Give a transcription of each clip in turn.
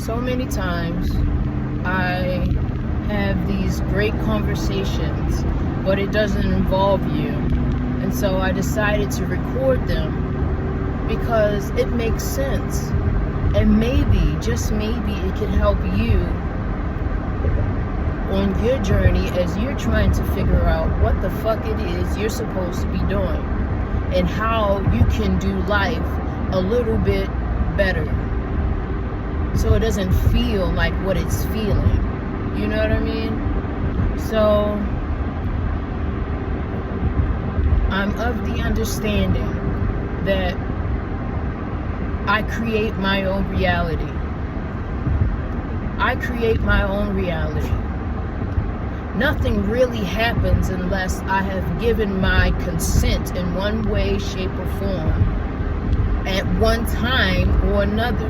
so many times I have these great conversations, but it doesn't involve you. And so I decided to record them because it makes sense. And maybe, just maybe, it can help you on your journey as you're trying to figure out what the fuck it is you're supposed to be doing and how you can do life a little bit better so it doesn't feel like what it's feeling. You know what I mean? So I'm of the understanding that I create my own reality. I create my own reality. Nothing really happens unless I have given my consent in one way, shape, or form at one time or another.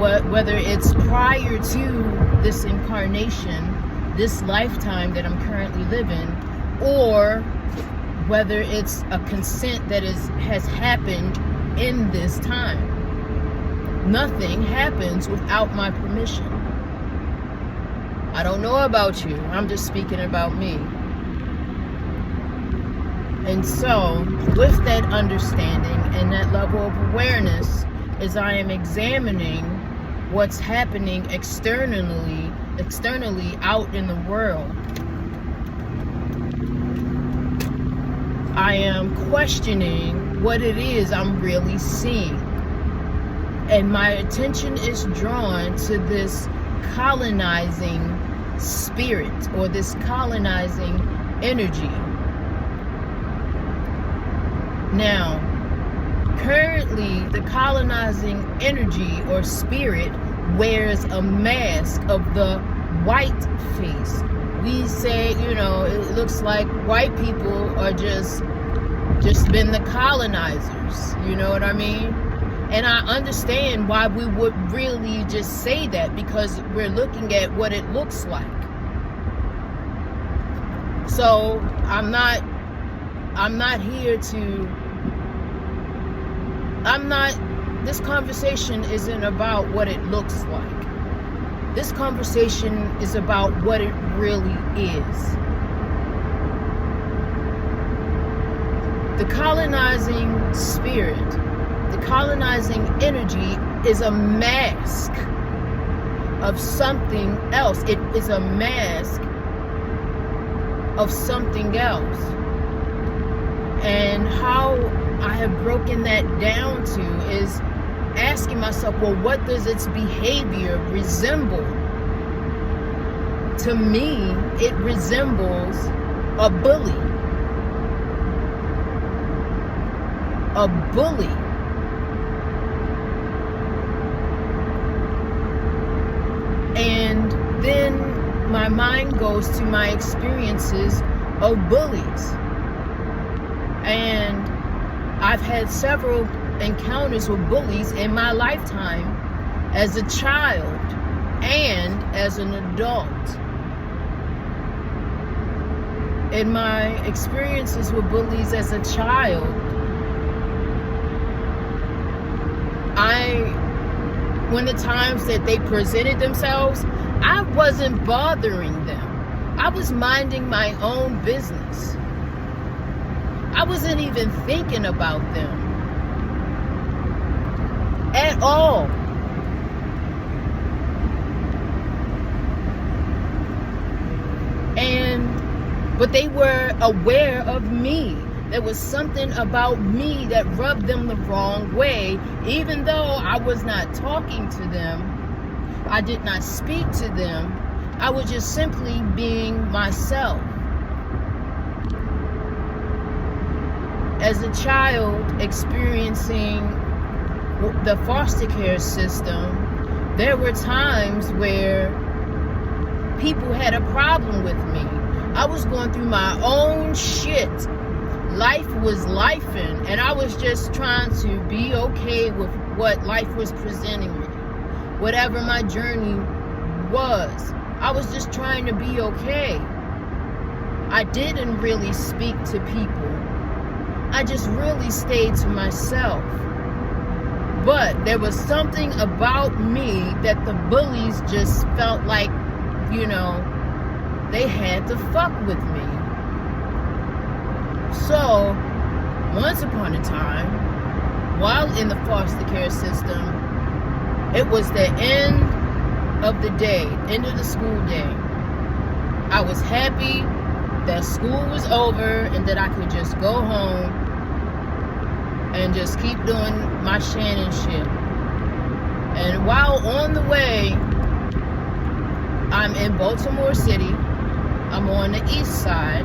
Whether it's prior to this incarnation, this lifetime that I'm currently living, or whether it's a consent that has happened in this time. Nothing happens without my permission. I don't know about you. I'm just speaking about me. And so, with that understanding and that level of awareness, as I am examining what's happening externally out in the world, I am questioning what it is I'm really seeing. And my attention is drawn to this colonizing spirit or this colonizing energy. Now, currently, the colonizing energy or spirit wears a mask of the white face. We say, it looks like white people are just been the colonizers. You know what I mean? And I understand why we would really just say that, because we're looking at what it looks like. So this conversation isn't about what it looks like. This conversation is about what it really is. The colonizing spirit, the colonizing energy is a mask of something else. It is a mask of something else. And how I have broken that down to is asking myself, well, what does its behavior resemble? To me, it resembles a bully. A bully. And then my mind goes to my experiences of bullies. And I've had several encounters with bullies in my lifetime as a child and as an adult. In my experiences with bullies as a child, when the times that they presented themselves, I wasn't bothering them. I was minding my own business. I wasn't even thinking about them at all. But they were aware of me. There was something about me that rubbed them the wrong way. Even though I was not talking to them, I did not speak to them, I was just simply being myself. As a child experiencing the foster care system, there were times where people had a problem with me. I was going through my own shit. Life was lifing, and I was just trying to be okay with what life was presenting me. Whatever my journey was, I was just trying to be okay. I didn't really speak to people. I just really stayed to myself. But But there was something about me that the bullies just felt like, you know, they had to fuck with me. So, once upon a time, while in the foster care system, it was the end of the day, end of the school day. I was happy that school was over and that I could just go home and just keep doing my Shannon shit. And while on the way, I'm in Baltimore City. I'm on the east side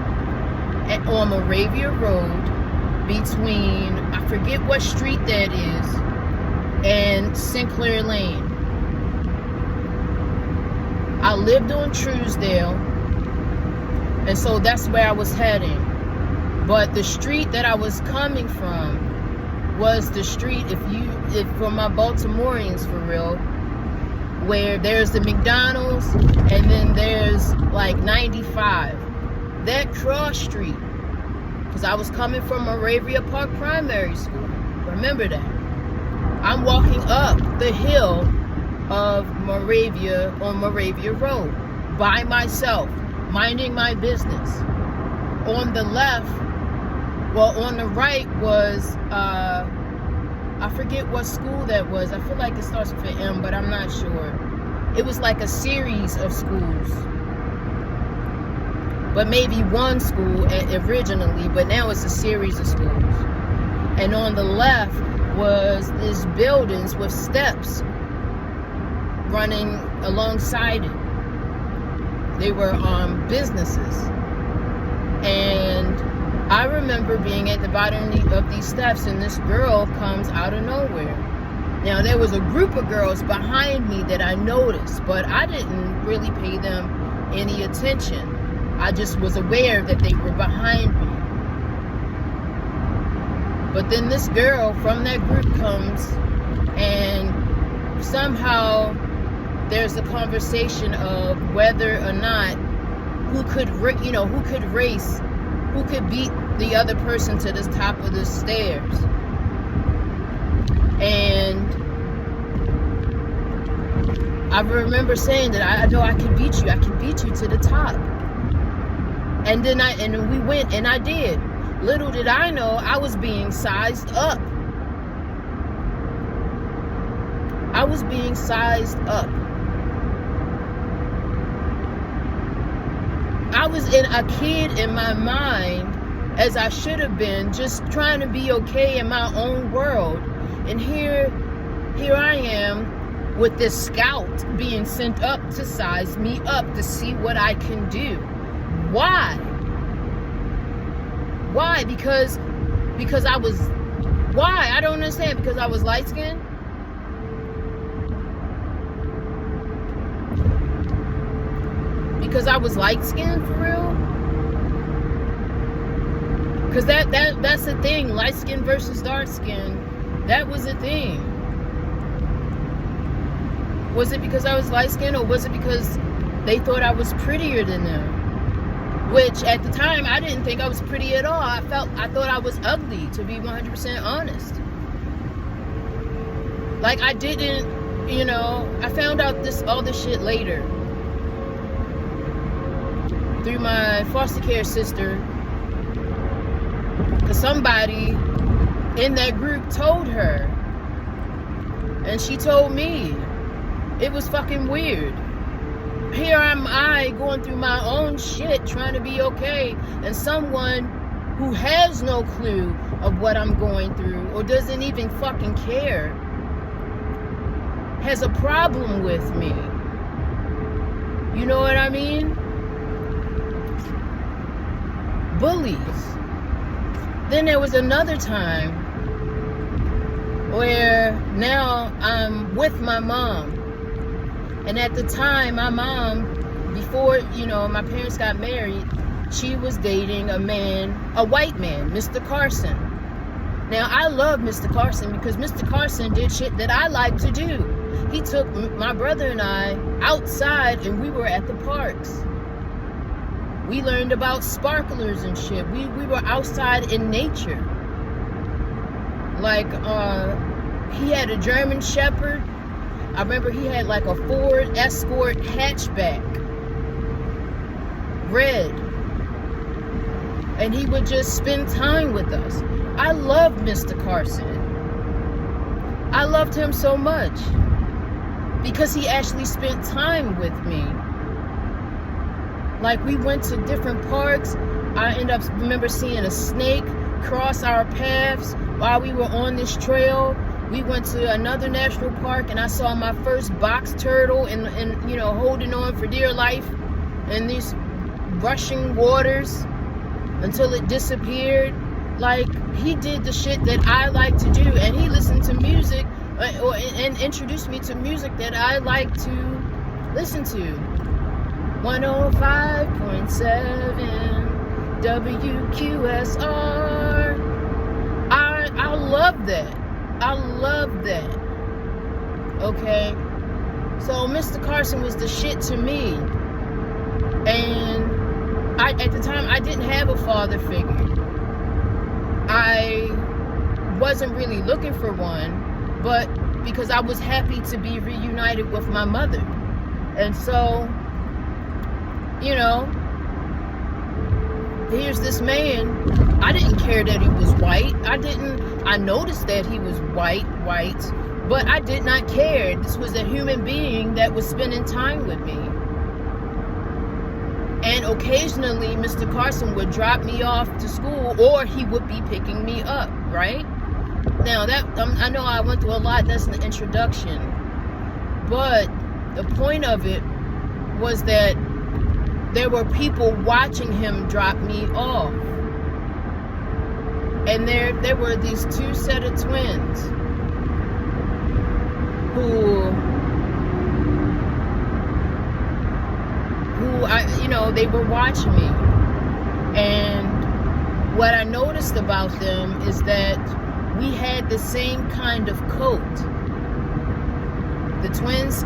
on Moravia Road between, I forget what street that is, and Sinclair Lane. I lived on Truesdale, and so that's where I was heading. But the street that I was coming from was the street, if for my Baltimoreans for real, where there's the McDonald's and then there's like 95. That cross street, because I was coming from Moravia Park Primary School. Remember that. I'm walking up the hill of Moravia on Moravia Road by myself, minding my business. On the left, well, on the right was, I forget what school that was. I feel like it starts with an M, but I'm not sure. It was like a series of schools. But maybe one school originally, but now it's a series of schools. And on the left was these buildings with steps running alongside it. They were businesses. And I remember being at the bottom of these steps, and this girl comes out of nowhere. Now, there was a group of girls behind me that I noticed, but I didn't really pay them any attention. I just was aware that they were behind me. But then this girl from that group comes, and somehow there's a conversation of whether or not who could beat the other person to the top of the stairs. And I remember saying that I know I can beat you. I can beat you to the top. And then we went, and I did. Little did I know I was being sized up. I was being sized up. I was a kid in my mind, as I should have been, just trying to be okay in my own world. And here I am with this scout being sent up to size me up to see what I can do. Why? Why? Because I was, why? I don't understand. Because I was light-skinned? Because I was light-skinned, for real? Because that's the thing. Light-skin versus dark-skin. That was the thing. Was it because I was light-skinned, or was it because they thought I was prettier than them? Which, at the time, I didn't think I was pretty at all. I thought I was ugly, to be 100% honest. Like, I didn't, I found out all this shit later. Through my foster care sister. Because somebody in that group told her. And she told me. It was fucking weird. Here am I going through my own shit, trying to be okay, and someone who has no clue of what I'm going through, or doesn't even fucking care, has a problem with me. You know what I mean? Bullies. Then there was another time where now I'm with my mom. And at the time, my mom, before, my parents got married, she was dating a white man, Mr. Carson. Now, I love Mr. Carson because Mr. Carson did shit that I like to do. He took my brother and I outside, and we were at the parks. We learned about sparklers and shit. We were outside in nature. Like, He had a German Shepherd. I remember he had like a Ford Escort hatchback, red. And he would just spend time with us. I loved Mr. Carson. I loved him so much because he actually spent time with me. Like, we went to different parks. I remember seeing a snake cross our paths while we were on this trail. We went to another national park and I saw my first box turtle and you know, holding on for dear life in these rushing waters until it disappeared. Like, he did the shit that I like to do, and he listened to music and introduced me to music that I like to listen to. 105.7 WQSR. I love that. I love that. Okay? So Mr. Carson was the shit to me. And at the time, I didn't have a father figure. I wasn't really looking for one, but because I was happy to be reunited with my mother. And so, you know, here's this man. I didn't care that he was white. I noticed that he was white, but I did not care. This was a human being that was spending time with me. And occasionally, Mr. Carson would drop me off to school, or he would be picking me up, right? Now, that I know I went through a lot. That's an introduction. But the point of it was that there were people watching him drop me off. And there were these two set of twins who they were watching me. And what I noticed about them is that we had the same kind of coat. The twins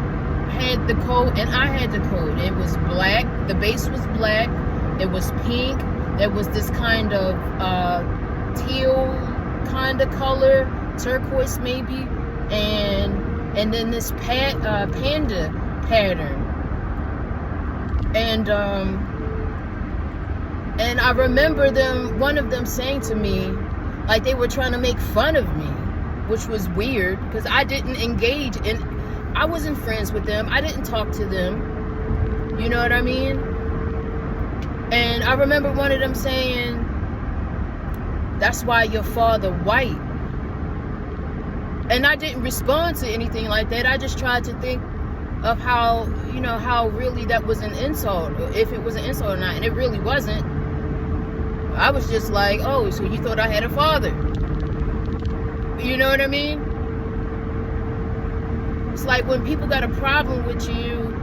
had the coat and I had the coat. It was black. The base was black. It was pink. There was this kind of teal kind of color, turquoise maybe, and then this panda pattern. And I remember one of them saying to me, like, they were trying to make fun of me, which was weird because I didn't engage in, I wasn't friends with them. I didn't talk to them. You know what I mean? And I remember one of them saying, "That's why your father white." And I didn't respond to anything like that. I just tried to think of how really that was an insult, if it was an insult or not. And it really wasn't. I was just like, oh, so you thought I had a father. You know what I mean? It's like when people got a problem with you,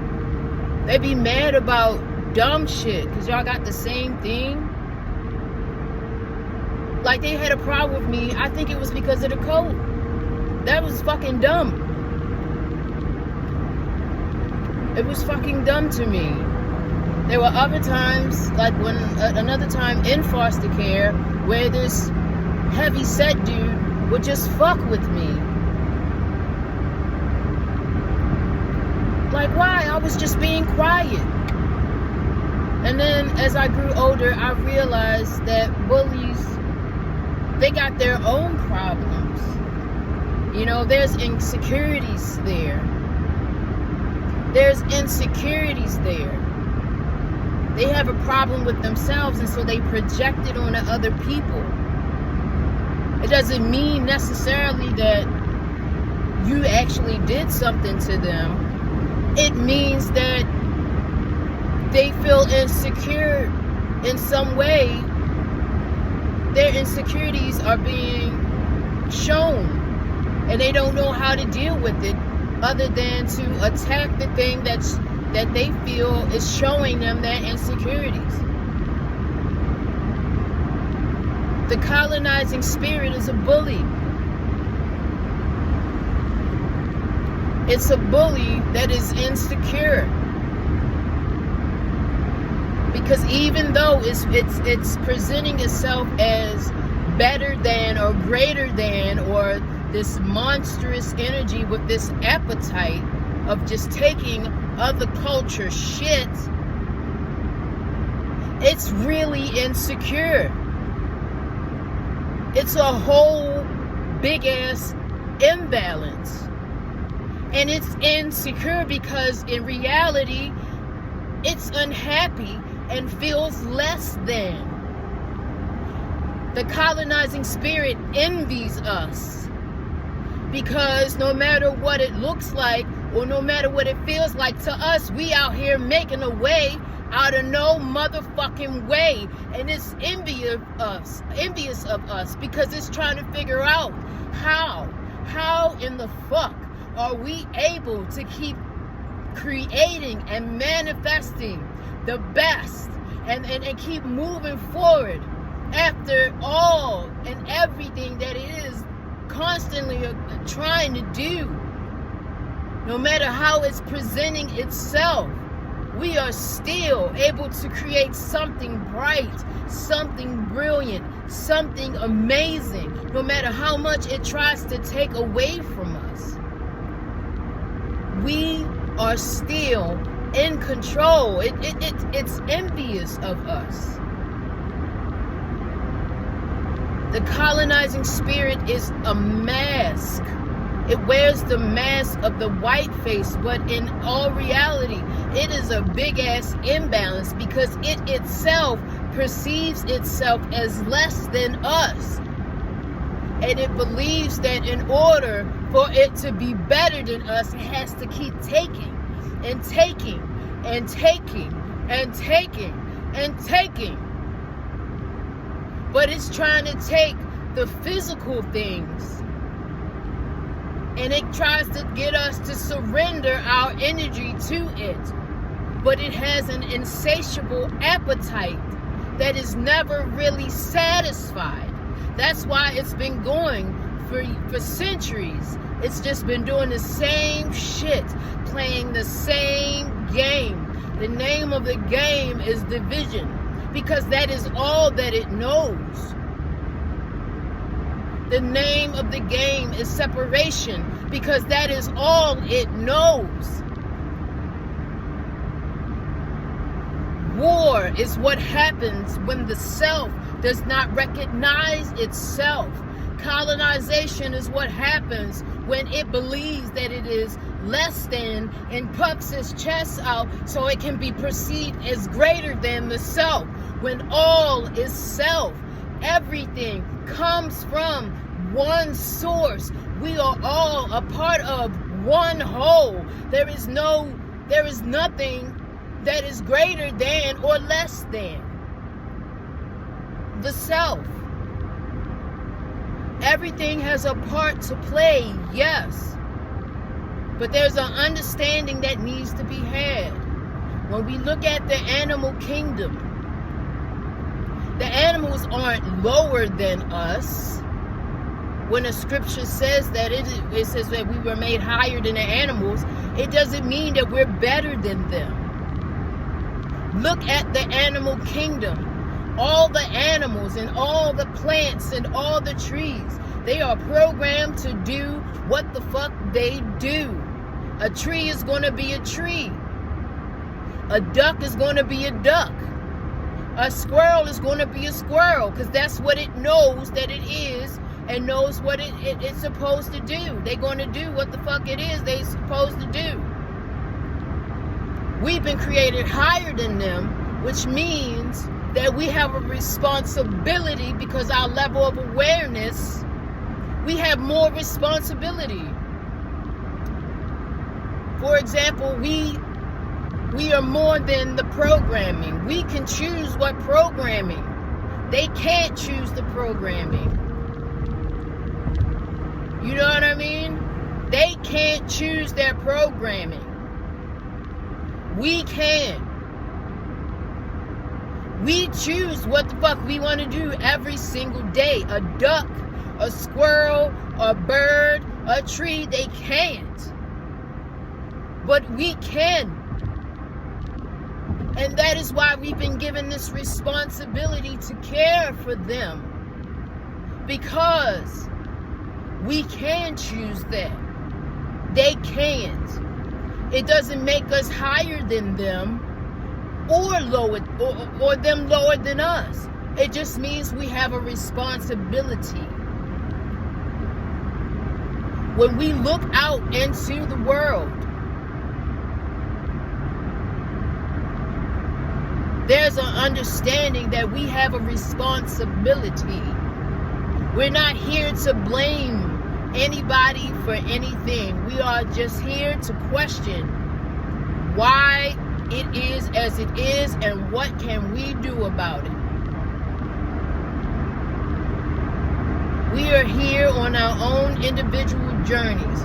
they be mad about dumb shit because y'all got the same thing. Like, they had a problem with me. I think it was because of the coat. That was fucking dumb. It was fucking dumb to me. There were other times, like when another time in foster care, where this heavy set dude would just fuck with me. Like, why? I was just being quiet. And then as I grew older, I realized that bullies, they got their own problems. You know, there's insecurities there. There's insecurities there. They have a problem with themselves, and so they project it onto other people. It doesn't mean necessarily that you actually did something to them. It means that they feel insecure in some way. Their insecurities are being shown, and they don't know how to deal with it other than to attack the thing that they feel is showing them their insecurities. The colonizing spirit is a bully. It's a bully that is insecure. Because even though it's presenting itself as better than or greater than or this monstrous energy with this appetite of just taking other culture shit, it's really insecure. It's a whole big ass imbalance. And it's insecure because in reality, it's unhappy and feels less than. The colonizing spirit envies us because no matter what it looks like or no matter what it feels like to us, we out here making a way out of no motherfucking way, and it's envious of us because it's trying to figure out how in the fuck are we able to keep creating and manifesting the best and keep moving forward after all and everything that it is constantly trying to do. No matter how it's presenting itself, we are still able to create something bright, something brilliant, something amazing, no matter how much it tries to take away from us. We are still in control. It's envious of us. The colonizing spirit is a mask. It wears the mask of the white face, but in all reality, it is a big ass imbalance because it itself perceives itself as less than us. And it believes that in order for it to be better than us, it has to keep taking and taking and taking and taking and taking. But it's trying to take the physical things and it tries to get us to surrender our energy to it. But it has an insatiable appetite that is never really satisfied. That's why it's been going for centuries. It's just been doing the same shit, playing the same game. The name of the game is division, because that is all that it knows. The name of the game is separation, because that is all it knows. War is what happens when the self does not recognize itself. Colonization is what happens when it believes that it is less than and puffs its chest out so it can be perceived as greater than the self. When all is self, everything comes from one source. We are all a part of one whole. There is nothing that is greater than or less than the self. Everything has a part to play, yes. But there's an understanding that needs to be had. When we look at the animal kingdom, the animals aren't lower than us. When a scripture says that it says that we were made higher than the animals, it doesn't mean that we're better than them. Look at the animal kingdom. All the animals and all the plants and all the trees, they are programmed to do what the fuck they do. A tree is going to be a tree. A duck is going to be a duck. A squirrel is going to be a squirrel, because that's what it knows that it is and knows what it's supposed to do. They're going to do what the fuck it is they're supposed to do. We've been created higher than them, which means that we have a responsibility, because our level of awareness, we have more responsibility. For example, we are more than the programming. We can choose what programming. They can't choose the programming. You know what I mean? They can't choose their programming. We can. We choose what the fuck we want to do every single day. A duck, a squirrel, a bird, a tree, they can't. But we can. And that is why we've been given this responsibility to care for them. Because We can choose that. They can't. It doesn't make us higher than them or lower, or them lower than us. It just means we have a responsibility. When we look out into the world, there's an understanding that we have a responsibility. We're not here to blame anybody for anything. We are just here to question why it is as it is and what can we do about it. We are here on our own individual journeys.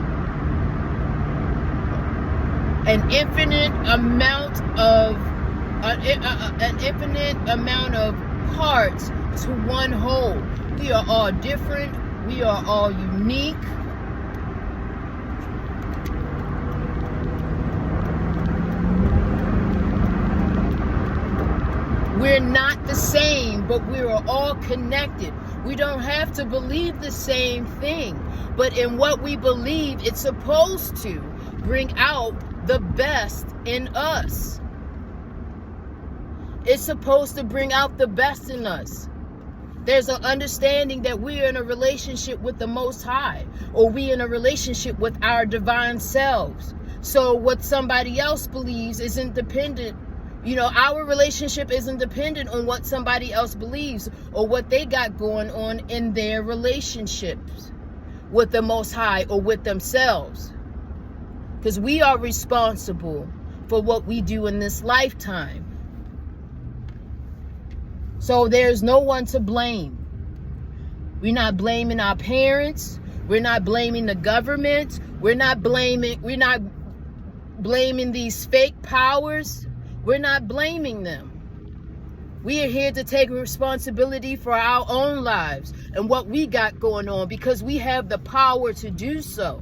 An infinite amount of parts to one whole. We are all different. We are all unique. We're not the same, but we are all connected. We don't have to believe the same thing, but in what we believe, it's supposed to bring out the best in us. It's supposed to bring out the best in us. There's an understanding that we are in a relationship with the Most High, or we in a relationship with our divine selves. So what somebody else believes isn't dependent. Our relationship isn't dependent on what somebody else believes or what they got going on in their relationships with the Most High or with themselves. Because we are responsible for what we do in this lifetime. So there's no one to blame. We're not blaming our parents. We're not blaming the government. We're not blaming these fake powers. We're not blaming them. We are here to take responsibility for our own lives and what we got going on, because we have the power to do so.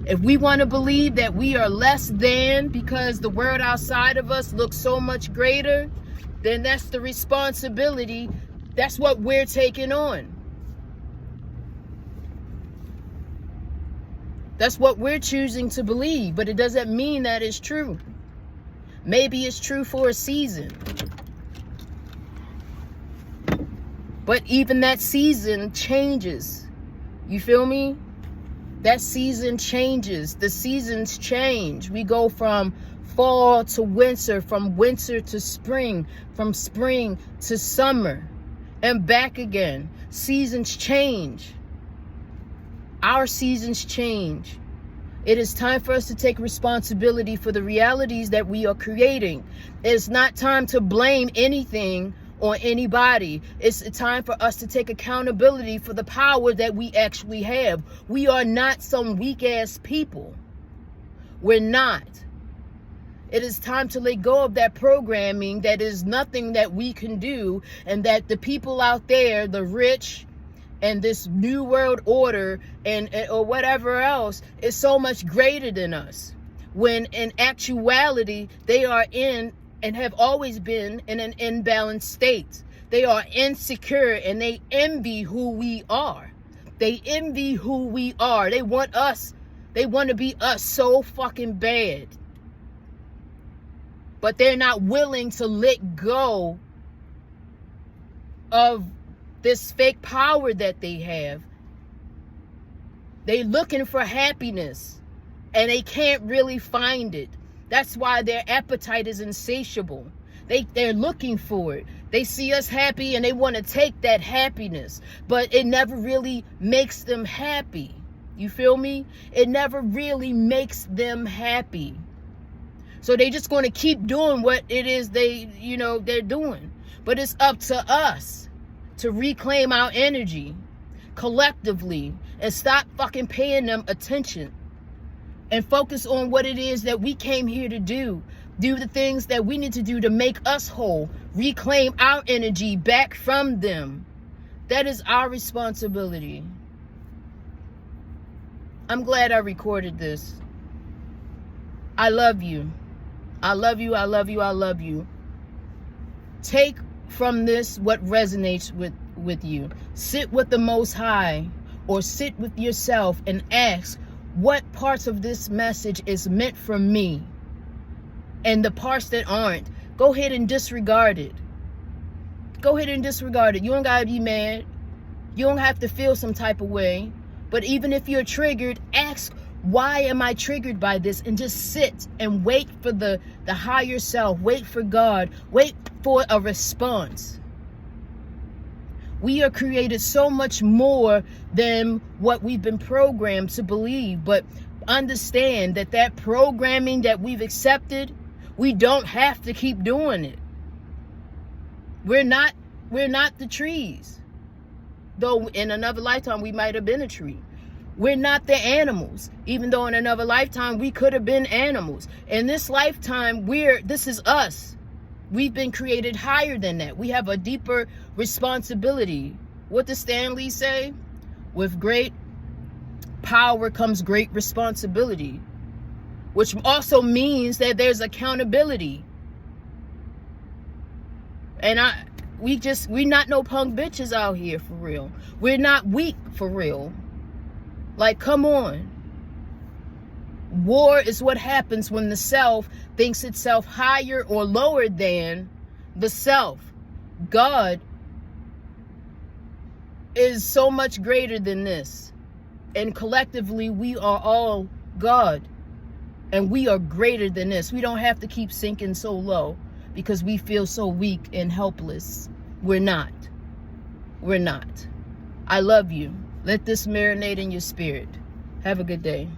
If we want to believe that we are less than because the world outside of us looks so much greater, then that's the responsibility. That's what we're taking on. That's what we're choosing to believe, but it doesn't mean that it's true. Maybe it's true for a season. But even that season changes. You feel me? That season changes. The seasons change. We go from fall to winter, from winter to spring, from spring to summer, and back again. Seasons change. Our seasons change. It is time for us to take responsibility for the realities that we are creating. It's not time to blame anything or anybody. It's time for us to take accountability for the power that we actually have. We are not some weak-ass people. We're not. It is time to let go of that programming that is nothing that we can do, and that the people out there, the rich, and this new world order and or whatever else is so much greater than us, when in actuality they are in and have always been in an imbalanced state. They are insecure and they envy who we are. They envy who we are. They want us. They want to be us so fucking bad. But they're not willing to let go of this fake power that they have. They looking for happiness and they can't really find it. That's why their appetite is insatiable. They're looking for it. They see us happy and they want to take that happiness, but it never really makes them happy. You feel me? It never really makes them happy. So they just going to keep doing what it is they're doing. But it's up to us to reclaim our energy collectively and stop fucking paying them attention and focus on what it is that we came here to do. Do the things that we need to do to make us whole. Reclaim our energy back from them. That is our responsibility. I'm glad I recorded this. I love you. I love you. I love you. I love you. Take from this what resonates with you. Sit with the Most High. or sit with yourself and ask, what parts of this message is meant for me? And the parts that aren't, go ahead and disregard it. Go ahead and disregard it. You don't gotta be mad. You don't have to feel some type of way. But even if you're triggered, ask, why am I triggered by this? And just sit and wait for the higher self. Wait for God. Wait for a response. We are created so much more than what we've been programmed to believe. But understand that that programming that we've accepted, we don't have to keep doing it. We're not the trees. Though in another lifetime we might have been a tree. We're not the animals. Even though in another lifetime we could have been animals. In this lifetime, this is us. We've been created higher than that. We have a deeper responsibility. What does Stanley say? With great power comes great responsibility. Which also means that there's accountability. And we're not no punk bitches out here for real. We're not weak for real. Like, come on. War is what happens when the self thinks itself higher or lower than the self. God is so much greater than this. And collectively, we are all God. And we are greater than this. We don't have to keep sinking so low because we feel so weak and helpless. We're not. We're not. I love you. Let this marinate in your spirit. Have a good day.